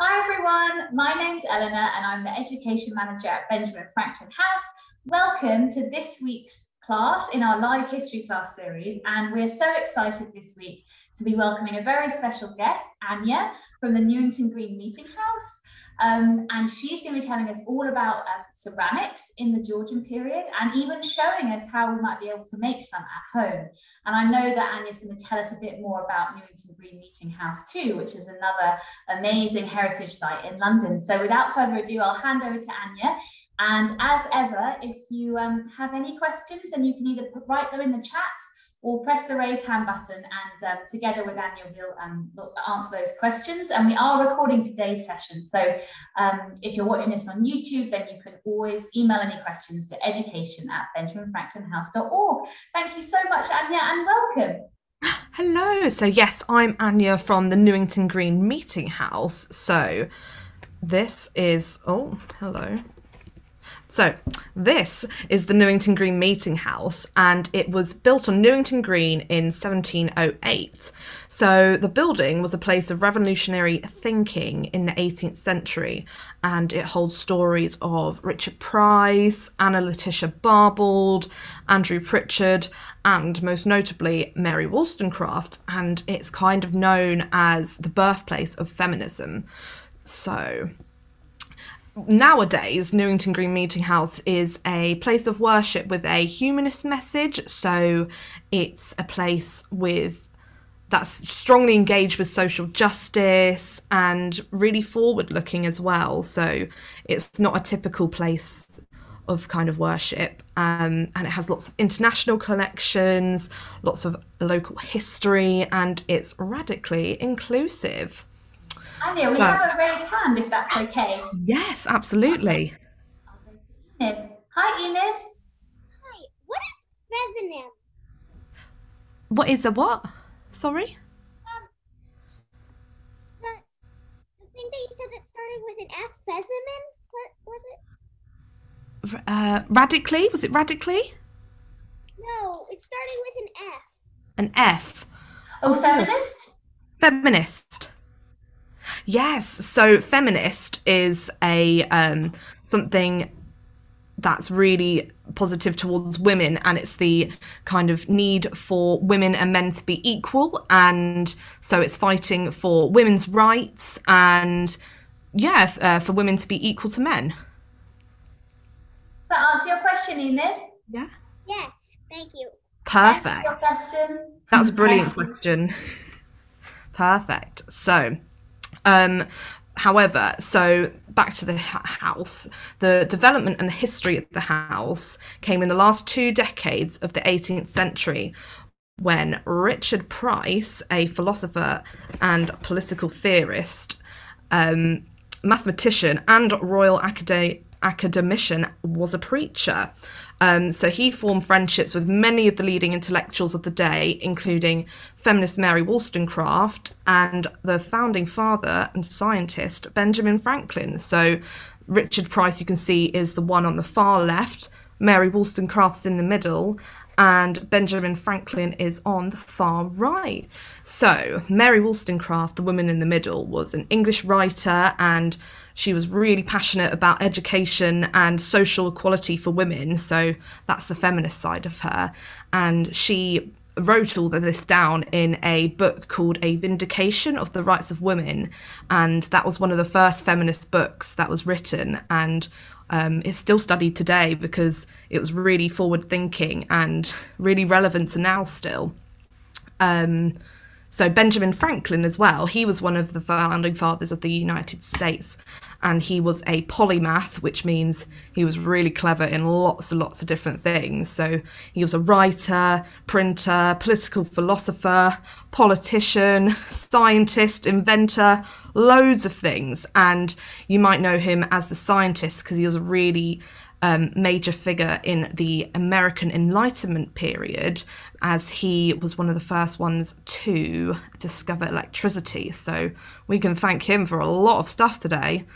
Hi everyone, my name's Eleanor and I'm the Education Manager at Benjamin Franklin House. Welcome to this week's class in our live history class series, and we're so excited this week to be welcoming a very special guest, Anya from the Newington Green Meeting House. And she's going to be telling us all about ceramics in the Georgian period and even showing us how we might be able to make some at home. And I know that Anya's going to tell us a bit more about Newington Green Meeting House too, which is another amazing heritage site in London. So without further ado, I'll hand over to Anya. And as ever, if you have any questions, then you can either write them in the chat or press the raise hand button, and together with Anya, we'll answer those questions. And we are recording today's session. So if you're watching this on YouTube, then you can always email any questions to education@benjaminfranklinhouse.org. Thank you so much, Anya, and welcome. Hello. So yes, I'm Anya from the Newington Green Meeting House. So this is, oh, hello. So this is the Newington Green Meeting House, and it was built on Newington Green in 1708. So the building was a place of revolutionary thinking in the 18th century, and it holds stories of Richard Price, Anna Letitia Barbauld, Andrew Pritchard, and most notably Mary Wollstonecraft, and it's kind of known as the birthplace of feminism. So nowadays, Newington Green Meeting House is a place of worship with a humanist message. So it's a place that's strongly engaged with social justice and really forward-looking as well. So it's not a typical place of kind of worship, and it has lots of international connections, lots of local history, and it's radically inclusive. Anya, we have a raised hand, if that's okay. Yes, absolutely. Enid. Hi, Enid. Hi, what is pheasant? What is a what? Sorry? The thing that you said that started with an F, pheasant? What was it? Radically? Was it radically? No, it started with an F. An F. Oh, feminist? Feminist. Yes, so feminist is a something that's really positive towards women, and it's the kind of need for women and men to be equal, and so it's fighting for women's rights and for women to be equal to men. Does that answer your question, Enid? Yeah. Yes, thank you. Perfect. Your question? That's a brilliant question. Perfect. So however, so back to the house, the development and the history of the house came in the last 2 decades of the 18th century, when Richard Price, a philosopher and political theorist, mathematician and Royal Academician, was a preacher. So he formed friendships with many of the leading intellectuals of the day, including feminist Mary Wollstonecraft and the founding father and scientist Benjamin Franklin. So Richard Price, you can see, is the one on the far left, Mary Wollstonecraft's in the middle, and Benjamin Franklin is on the far right. So Mary Wollstonecraft, the woman in the middle, was an English writer, and she was really passionate about education and social equality for women. So that's the feminist side of her. And she wrote all of this down in a book called A Vindication of the Rights of Women. And that was one of the first feminist books that was written. And it's still studied today because it was really forward thinking and really relevant to now still. So Benjamin Franklin as well, he was one of the founding fathers of the United States, and he was a polymath, which means he was really clever in lots and lots of different things. So he was a writer, printer, political philosopher, politician, scientist, inventor, loads of things. And you might know him as the scientist because he was a really major figure in the American Enlightenment period, as he was one of the first ones to discover electricity. So we can thank him for a lot of stuff today.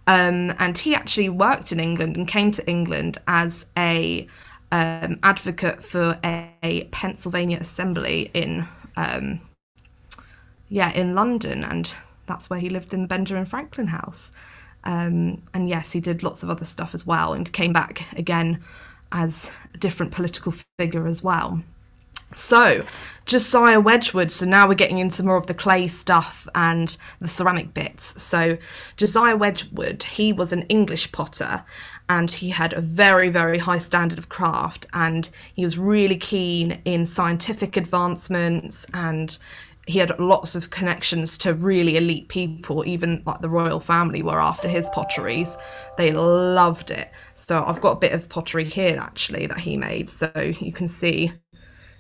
And he actually worked in England and came to England as a advocate for a Pennsylvania Assembly in London, and that's where he lived in the Benjamin Franklin house. And yes, he did lots of other stuff as well, and came back again as a different political figure as well. So Josiah Wedgwood, so now we're getting into more of the clay stuff and the ceramic bits. So Josiah Wedgwood, he was an English potter, and he had a very, very high standard of craft, and he was really keen in scientific advancements, and he had lots of connections to really elite people. Even like the royal family were after his potteries. They loved it. So I've got a bit of pottery here actually that he made, so you can see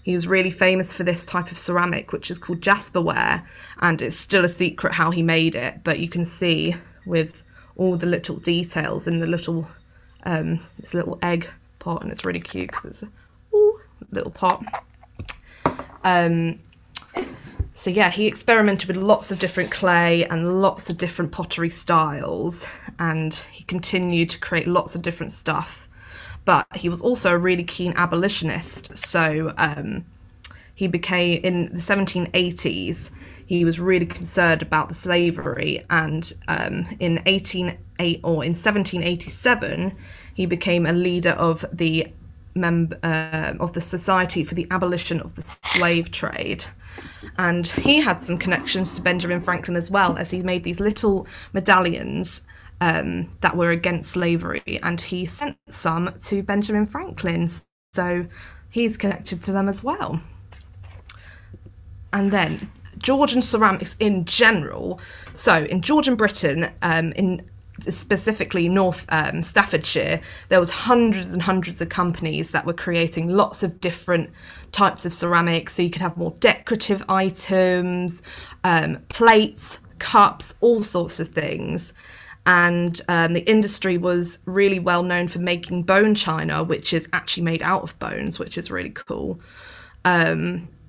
he was really famous for this type of ceramic, which is called jasperware, and it's still a secret how he made it, but you can see with all the little details in the little this little egg pot, and it's really cute because it's a little pot. So yeah, he experimented with lots of different clay and lots of different pottery styles, and he continued to create lots of different stuff. But he was also a really keen abolitionist. So he became, in the 1780s, he was really concerned about the slavery. And in 1787, he became a leader of the Society for the Abolition of the Slave Trade. And he had some connections to Benjamin Franklin as well, as he made these little medallions that were against slavery, and he sent some to Benjamin Franklin, so he's connected to them as well. And then Georgian ceramics in general. So in Georgian Britain, in specifically North Staffordshire, there was hundreds and hundreds of companies that were creating lots of different types of ceramics. So you could have more decorative items, plates, cups, all sorts of things. And the industry was really well known for making bone china, which is actually made out of bones, which is really cool.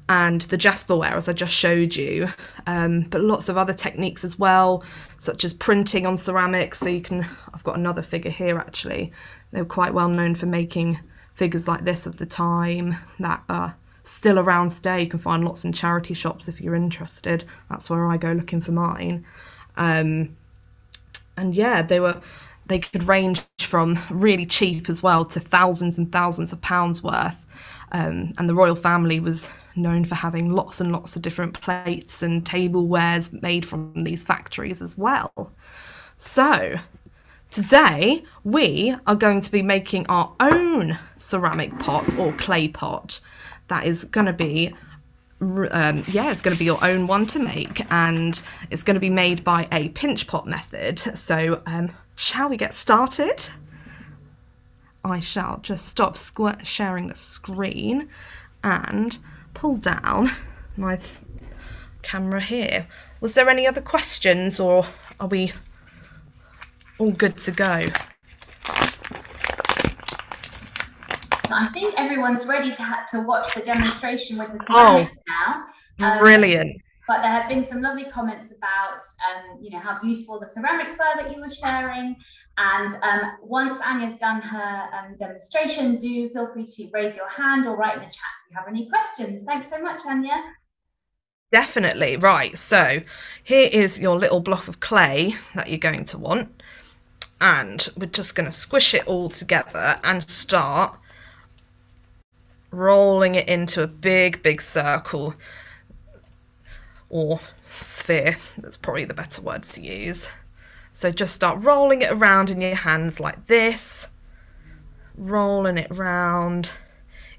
And the jasperware, as I just showed you, but lots of other techniques as well, such as printing on ceramics. So you can, I've got another figure here actually. They were quite well known for making figures like this of the time that are still around today. You can find lots in charity shops if you're interested. That's where I go looking for mine. And yeah, they could range from really cheap as well to thousands and thousands of pounds worth. And the royal family was known for having lots and lots of different plates and tablewares made from these factories as well. So today we are going to be making our own ceramic pot or clay pot. That is going to be it's going to be your own one to make, and it's going to be made by a pinch pot method. So shall we get started? I shall just stop sharing the screen and pull down my camera here. Was there any other questions, or are we all good to go? I think everyone's ready to watch the demonstration with the ceramics now. Brilliant. But there have been some lovely comments about, how beautiful the ceramics were that you were sharing. And once Anya's done her demonstration, do feel free to raise your hand or write in the chat if you have any questions. Thanks so much, Anya. Definitely. Right, so here is your little block of clay that you're going to want. And we're just going to squish it all together and start rolling it into a big, big circle, or sphere. That's probably the better word to use. So just start rolling it around in your hands like this, rolling it round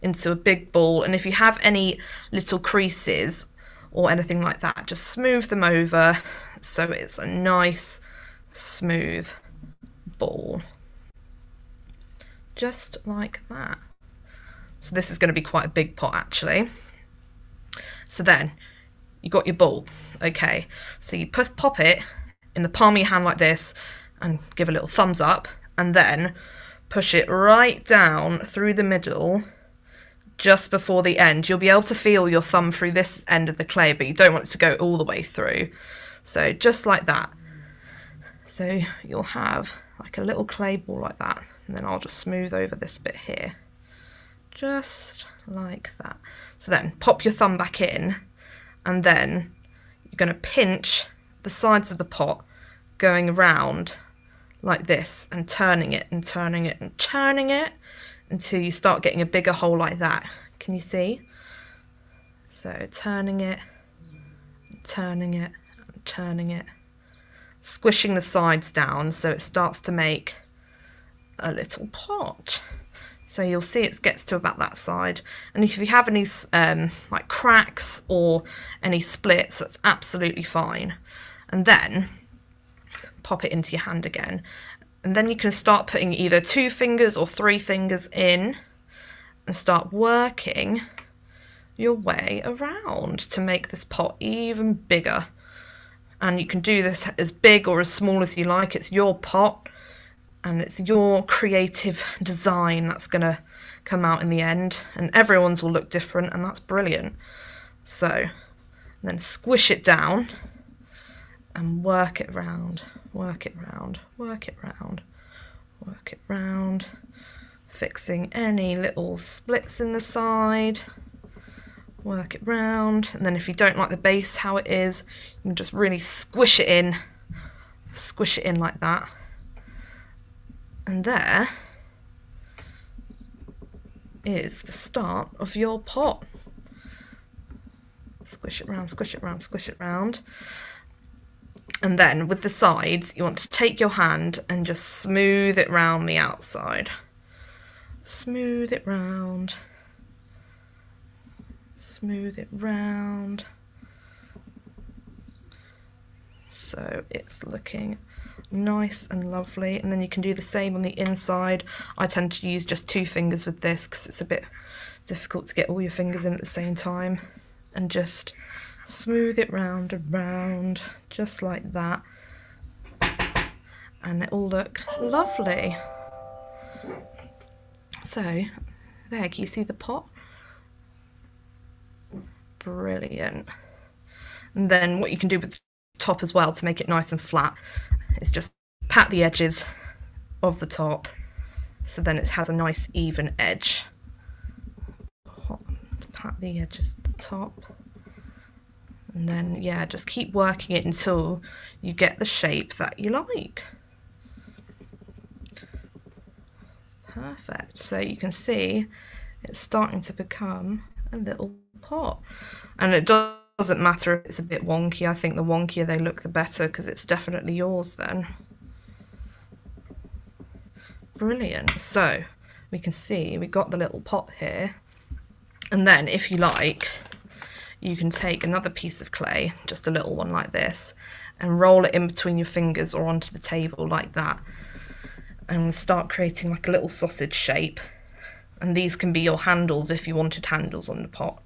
into a big ball. And if you have any little creases or anything like that, just smooth them over so it's a nice smooth ball, just like that. So this is going to be quite a big pot actually. So then you got your ball. Okay, so you pop it in the palm of your hand like this and give a little thumbs up, and then push it right down through the middle just before the end. You'll be able to feel your thumb through this end of the clay, but you don't want it to go all the way through. So just like that. So you'll have like a little clay ball like that, and then I'll just smooth over this bit here. Just like that. So then pop your thumb back in, and then you're going to pinch the sides of the pot going around like this and turning it and turning it and turning it until you start getting a bigger hole like that. Can you see? So turning it, turning it, turning it, squishing the sides down so it starts to make a little pot. So you'll see it gets to about that side, and if you have any like cracks or any splits, that's absolutely fine. And then pop it into your hand again, and then you can start putting either 2 fingers or 3 fingers in and start working your way around to make this pot even bigger. And you can do this as big or as small as you like. It's your pot and it's your creative design that's going to come out in the end, and everyone's will look different, and that's brilliant. So then squish it down and work it round, work it round, work it round, work it round, fixing any little splits in the side, work it round. And then if you don't like the base how it is, you can just really squish it in like that. And there is the start of your pot. Squish it round, squish it round, squish it round. And then with the sides, you want to take your hand and just smooth it round the outside. Smooth it round. Smooth it round. So it's looking nice and lovely. And then you can do the same on the inside. I tend to use just 2 fingers with this because it's a bit difficult to get all your fingers in at the same time. And just smooth it round and round, just like that. And it'll look lovely. So there, can you see the pot? Brilliant. And then what you can do with the top as well to make it nice and flat is just pat the edges of the top so then it has a nice even edge. Pat the edges of the top, and then yeah, just keep working it until you get the shape that you like. Perfect. So you can see it's starting to become a little pot, and it doesn't matter if it's a bit wonky. I think the wonkier they look the better, because it's definitely yours then. Brilliant. So we can see we got the little pot here, and then if you like, you can take another piece of clay, just a little one like this, and roll it in between your fingers or onto the table like that, and start creating like a little sausage shape. And these can be your handles if you wanted handles on the pot.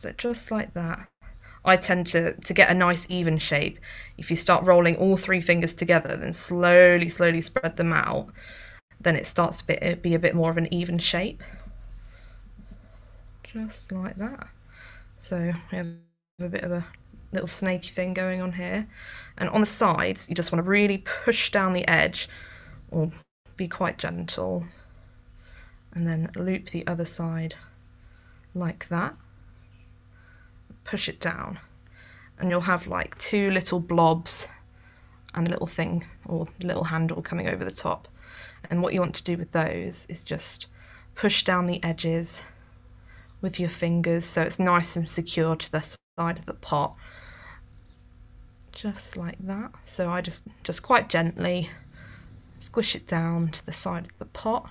So just like that. I tend to get a nice even shape. If you start rolling all 3 fingers together, then slowly spread them out, then it starts to be a bit more of an even shape. Just like that. So we have a bit of a little snaky thing going on here. And on the sides, you just want to really push down the edge, or be quite gentle. And then loop the other side like that. Push it down. And you'll have like 2 little blobs and a little thing, or little handle coming over the top. And what you want to do with those is just push down the edges with your fingers so it's nice and secure to the side of the pot, just like that. So I just quite gently squish it down to the side of the pot,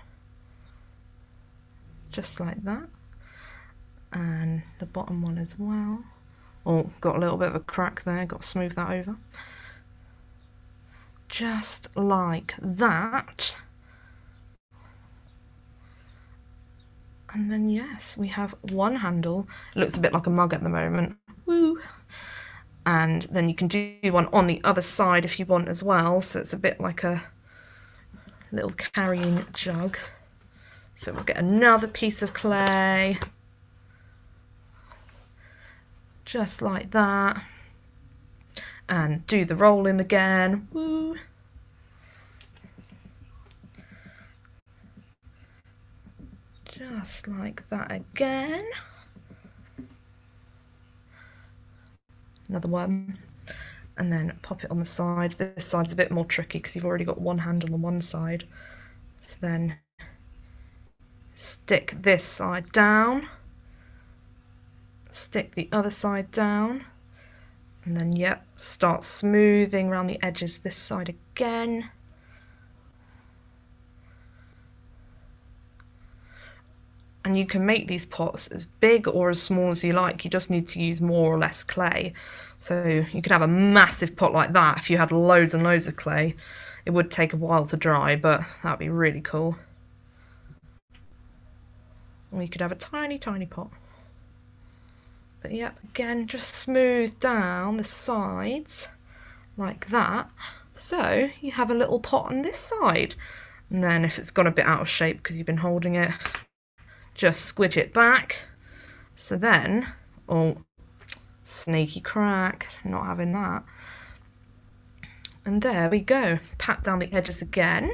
just like that. And the bottom one as well. Oh, got a little bit of a crack there, got to smooth that over, just like that. And then yes, we have one handle. It looks a bit like a mug at the moment. Woo! And then you can do one on the other side if you want as well, so it's a bit like a little carrying jug. So we'll get another piece of clay, just like that, and do the rolling again. Woo! Just like that again. Another one. and then pop it on the side. This side's a bit more tricky because you've already got one handle on one side. So then stick this side down, stick the other side down, and then yep, start smoothing around the edges this side again. And you can make these pots as big or as small as you like. You just need to use more or less clay. So you could have a massive pot like that if you had loads and loads of clay. It would take a while to dry, but that would be really cool. Or you could have a tiny, tiny pot. But yep, again, just smooth down the sides like that. So you have a little pot on this side. And then if it's gone a bit out of shape because you've been holding it, just squidge it back. So then, oh, sneaky crack, not having that. And there we go, pat down the edges again.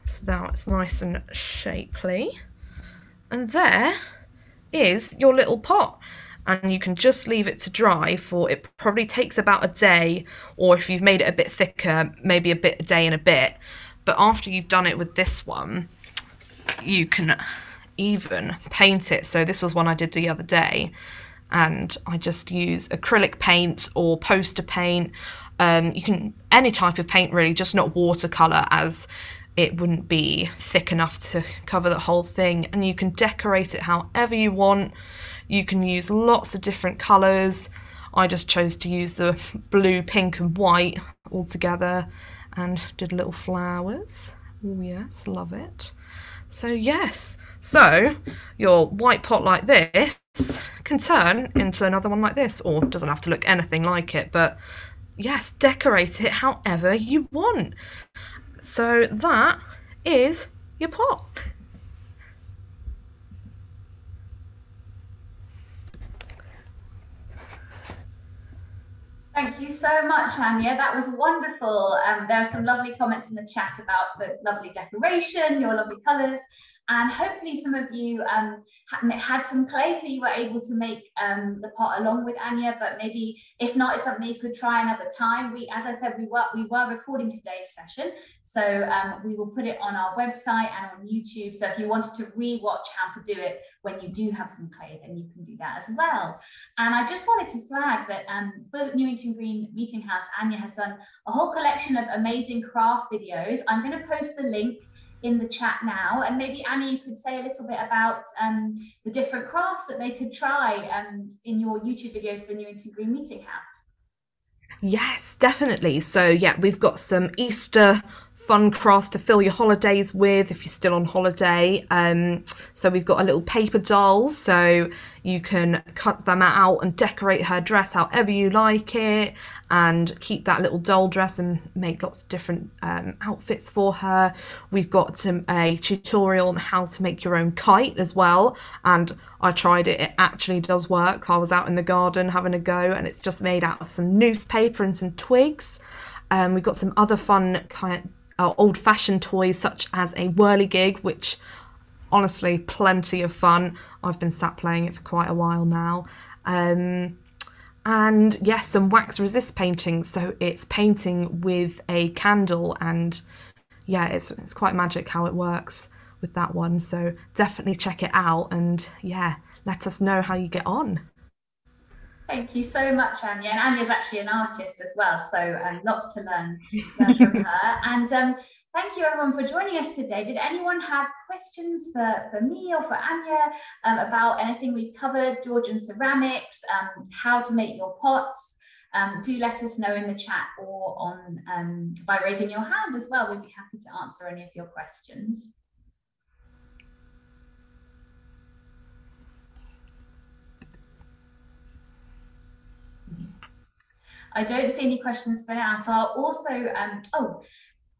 So now it's nice and shapely. And there is your little pot. And you can just leave it to dry for, it probably takes about a day, or if you've made it a bit thicker, maybe a day and a bit. But after you've done it with this one, you can even paint it. So this was one I did the other day, and I just use acrylic paint or poster paint. You can, any type of paint really, just not watercolour, as it wouldn't be thick enough to cover the whole thing. And you can decorate it however you want. You can use lots of different colours. I just chose to use the blue, pink and white all together and did little flowers. Oh yes, love it. So yes, so your white pot like this can turn into another one like this, or doesn't have to look anything like it, but yes, decorate it however you want. So that is your pot. Thank you so much, Anya. That was wonderful. There are some lovely comments in the chat about the lovely decoration, your lovely colours, and hopefully some of you had some clay, so you were able to make the pot along with Anya. But maybe if not, it's something you could try another time. As I said, we were recording today's session, so we will put it on our website and on YouTube. So if you wanted to re-watch how to do it when you do have some clay, then you can do that as well. And I just wanted to flag that for Newington Green Meeting House, Anya has done a whole collection of amazing craft videos. I'm going to post the link in the chat now, and maybe Annie, you could say a little bit about the different crafts that they could try in your YouTube videos for Newington Green Meeting House. Yes, definitely. So yeah, we've got some Easter fun crafts to fill your holidays with if you're still on holiday. So we've got a little paper doll, so you can cut them out and decorate her dress however you like it, and keep that little doll dress and make lots of different outfits for her. We've got a tutorial on how to make your own kite as well, and I tried it. It actually does work. I was out in the garden having a go, and it's just made out of some newspaper and some twigs. We've got some other fun old-fashioned toys, such as a whirligig, which honestly plenty of fun. I've been sat playing it for quite a while now. And yes, some wax resist painting, so it's painting with a candle, and yeah, it's quite magic how it works with that one. So definitely check it out, and yeah, let us know how you get on. Thank you so much, Anya. And Anya's actually an artist as well, so lots to learn from her. And thank you everyone for joining us today. Did anyone have questions for me or for Anya about anything we've covered, Georgian ceramics, how to make your pots? Do let us know in the chat or on by raising your hand as well. We'd be happy to answer any of your questions. I don't see any questions for now, so I'll also,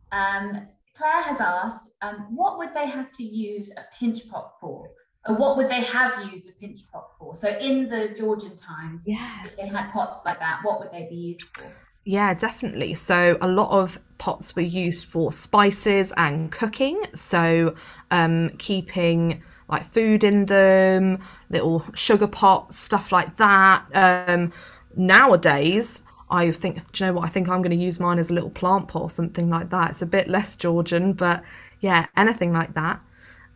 Claire has asked, what would they have to use a pinch pot for? Or what would they have used a pinch pot for? So in the Georgian times, yeah, if they had pots like that, what would they be used for? Yeah, definitely. So a lot of pots were used for spices and cooking. So keeping like food in them, little sugar pots, stuff like that. Nowadays, I think, do you know what? I think I'm going to use mine as a little plant pot or something like that. It's a bit less Georgian, but yeah, anything like that.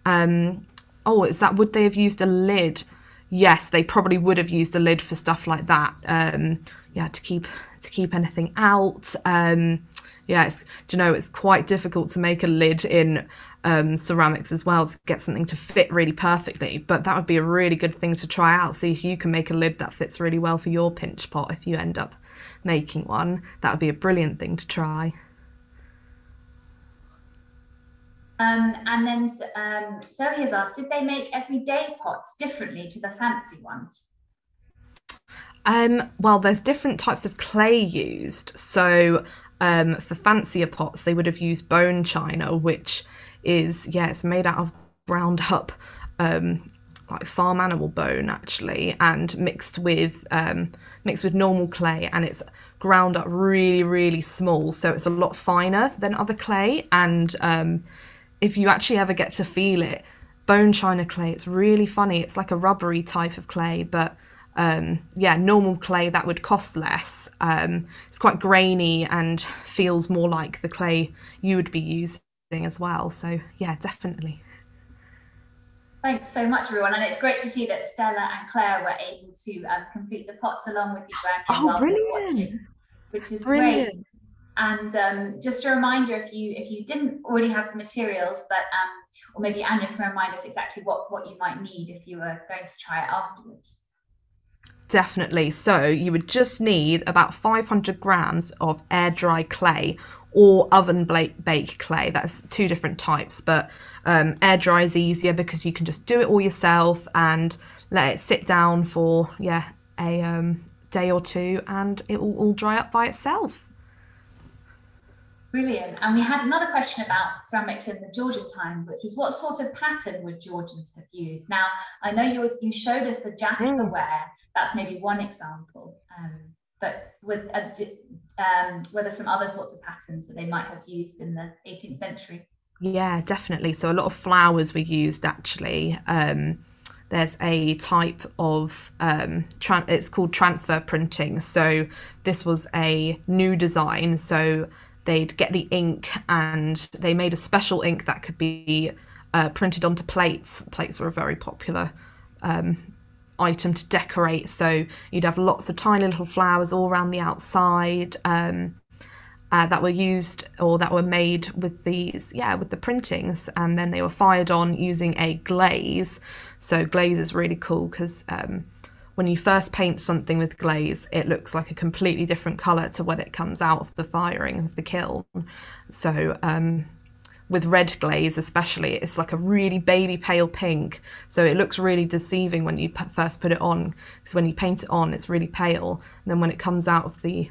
Oh, would they have used a lid? Yes, they probably would have used a lid for stuff like that. Yeah, to keep anything out. Yeah, it's quite difficult to make a lid in ceramics as well, to get something to fit really perfectly. But that would be a really good thing to try out. See if you can make a lid that fits really well for your pinch pot if you end up making one. That would be a brilliant thing to try. And then Zoe has asked, did they make everyday pots differently to the fancy ones? Well, there's different types of clay used. So for fancier pots, they would have used bone china, which is, it's made out of ground up like farm animal bone actually, and mixed with normal clay, and it's ground up really, really small, so it's a lot finer than other clay. And if you actually ever get to feel it, bone china clay, it's really funny. It's like a rubbery type of clay, but normal clay, that would cost less. It's quite grainy and feels more like the clay you would be using as well. So yeah, definitely. Thanks so much, everyone. And it's great to see that Stella and Claire were able to complete the pots along with you, Anya, while brilliant. Watching, which is Brilliant. great. And just a reminder, if you didn't already have the materials, that or maybe Anya can remind us exactly what you might need if you were going to try it afterwards. Definitely. So you would just need about 500 grams of air dry clay or oven bake clay. That's two different types, but air dry is easier because you can just do it all yourself and let it sit down for a day or two, and it will all dry up by itself. Brilliant. And we had another question about ceramics in the Georgian time, which was what sort of pattern would Georgians have used? Now, I know you showed us the jasper ware. That's maybe one example. But were there some other sorts of patterns that they might have used in the 18th century? Yeah, definitely. So a lot of flowers were used actually. There's a type of it's called transfer printing. So this was a new design. So they'd get the ink, and they made a special ink that could be printed onto plates. Plates were a very popular item to decorate. So you'd have lots of tiny little flowers all around the outside that were used, or that were made with these, with the printings, and then they were fired on using a glaze. So glaze is really cool because when you first paint something with glaze, it looks like a completely different colour to when it comes out of the firing of the kiln. So with red glaze especially, it's like a really baby pale pink, so it looks really deceiving when you first put it on, because when you paint it on it's really pale, and then when it comes out of the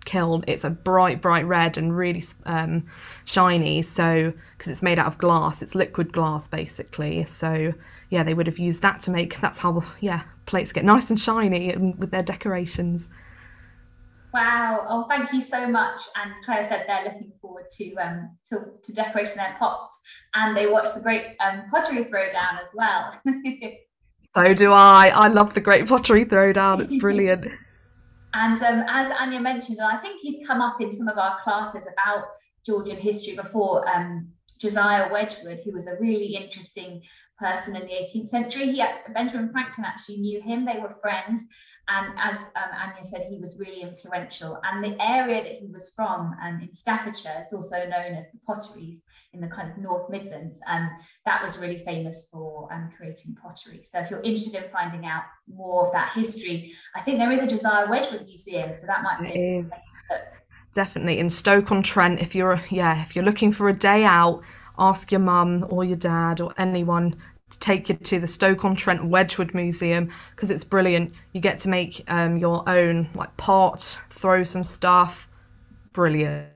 kiln it's a bright red and really shiny. So because it's made out of glass, it's liquid glass basically. So yeah, they would have used that to make, that's how the plates get nice and shiny and with their decorations. Wow. Oh, thank you so much. And Claire said they're looking forward to decorating their pots, and they watched the great Pottery Throwdown as well. So do I love the great Pottery Throwdown. It's brilliant. And as Anya mentioned, and I think he's come up in some of our classes about Georgian history before, Josiah Wedgwood, who was a really interesting person in the 18th century. Benjamin Franklin actually knew him. They were friends. And as Anya said, he was really influential. And the area that he was from in Staffordshire, it's also known as the Potteries in the kind of North Midlands. That was really famous for creating pottery. So if you're interested in finding out more of that history, I think there is a Josiah Wedgwood Museum. So that might be definitely in Stoke-on-Trent. If you're looking for a day out, ask your mum or your dad or anyone to take you to the Stoke-on-Trent Wedgwood Museum, because it's brilliant. You get to make your own pot, throw some stuff. Brilliant.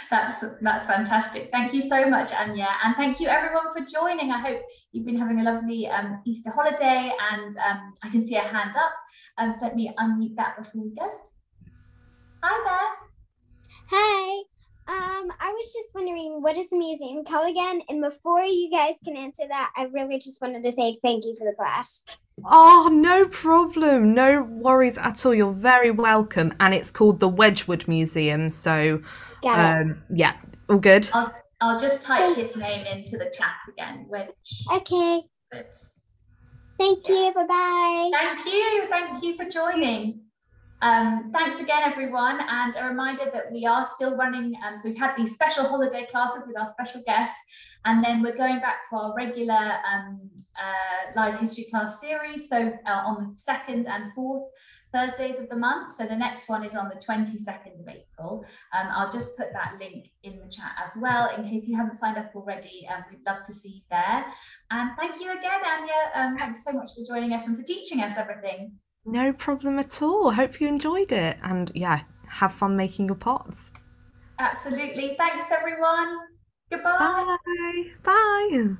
That's fantastic. Thank you so much, Anya, and thank you everyone for joining. I hope you've been having a lovely Easter holiday, and I can see a hand up. So let me unmute that before we go. Hi there. Hi. I was just wondering, what is the museum called again? And before you guys can answer that, I really just wanted to say thank you for the class. Oh, no problem. No worries at all. You're very welcome. And it's called the Wedgwood Museum. So, Got it. yeah, all good. I'll just type his name into the chat again. Okay. Thank you. Bye-bye. Thank you for joining. Thanks again, everyone, and a reminder that we are still running, so we've had these special holiday classes with our special guest, and then we're going back to our regular live history class series, so on the 2nd and 4th Thursdays of the month. So the next one is on the 22nd of April. I'll just put that link in the chat as well in case you haven't signed up already. We'd love to see you there. And thank you again, Anya. Thanks so much for joining us and for teaching us everything. No problem at all. Hope you enjoyed it. And yeah, have fun making your pots. Absolutely. Thanks, everyone. Goodbye. Bye. Bye.